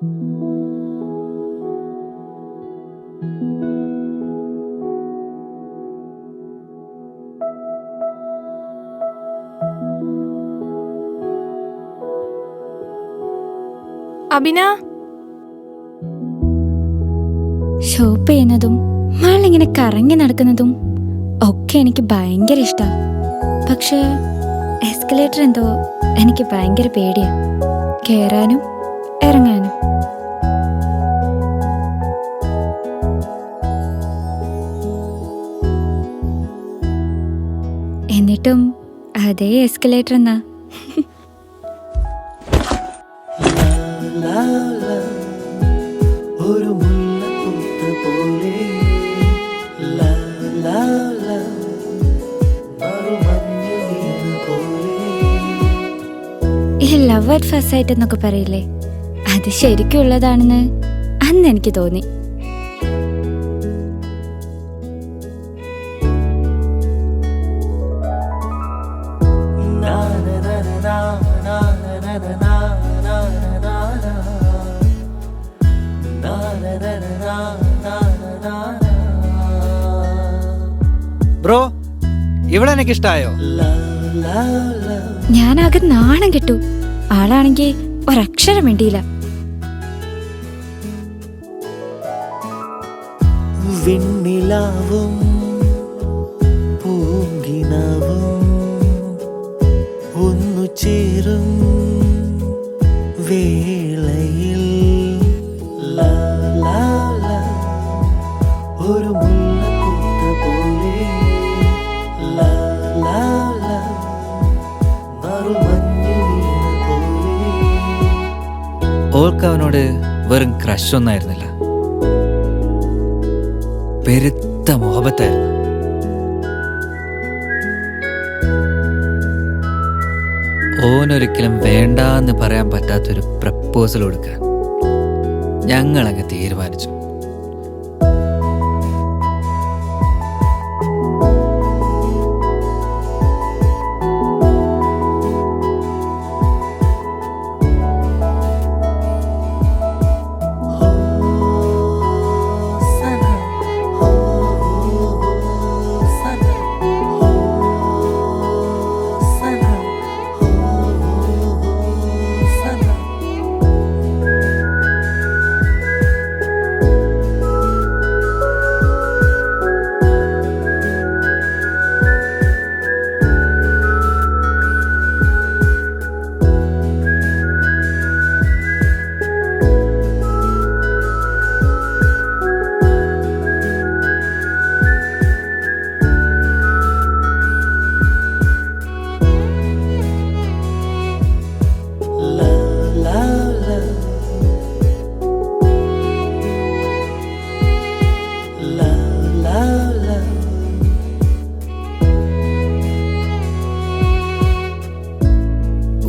അഭിന shop ചെയ്യുന്നതും മാളിങ്ങനെ കറങ്ങി നടക്കുന്നതും ഒക്കെ എനിക്ക് ഭയങ്കര ഇഷ്ടമാണ്. പക്ഷേ എസ്കലേറ്റർ എന്തോ എനിക്ക് ഭയങ്കര പേടിയാ, കയറാനും ഇറങ്ങാനും. എന്നിട്ടും അതേ എസ്കലേറ്റർ എന്നാ. ഈ ലവ് അറ്റ് ഫസ്റ്റ് സൈറ്റ് എന്നൊക്കെ പറയില്ലേ, അത് ശരിക്കും ഉള്ളതാണെന്ന് അന്ന് എനിക്ക് തോന്നി. ബ്രോ, ഇവിടെ എനിക്ക് ഇഷ്ടായോ? ഞാനാകെ നാണം കെട്ടു. ആളാണെങ്കി ഒരക്ഷരം വേണ്ടിയില്ല. വെണ്ണിലാവും പൂങ്കിനാവും ഒന്നു ചേരും വേളയിൽ ഒരു മുല്ലപ്പൂത്ത പോലെ ഓൾക്ക് അവനോട് വെറും ക്രഷ് ഒന്നായിരുന്നില്ല, പെരുത്ത മുഹബത്തായിരുന്നു. ഓനൊരിക്കലും വേണ്ടാന്ന് പറയാൻ പറ്റാത്തൊരു പ്രപ്പോസൽ കൊടുക്കാൻ ഞങ്ങളങ്ങ് തീരുമാനിച്ചു.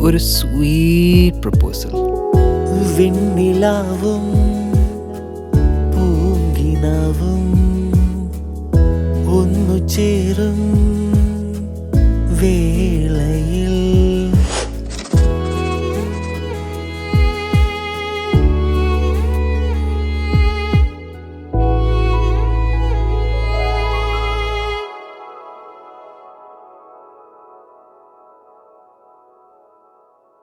ഒരു സ്വീറ്റ് പ്രപ്പോസൽ. വെണ്ണിലാവും പൂങ്കിനാവും ഒന്നു ചേരും വേളയിൽ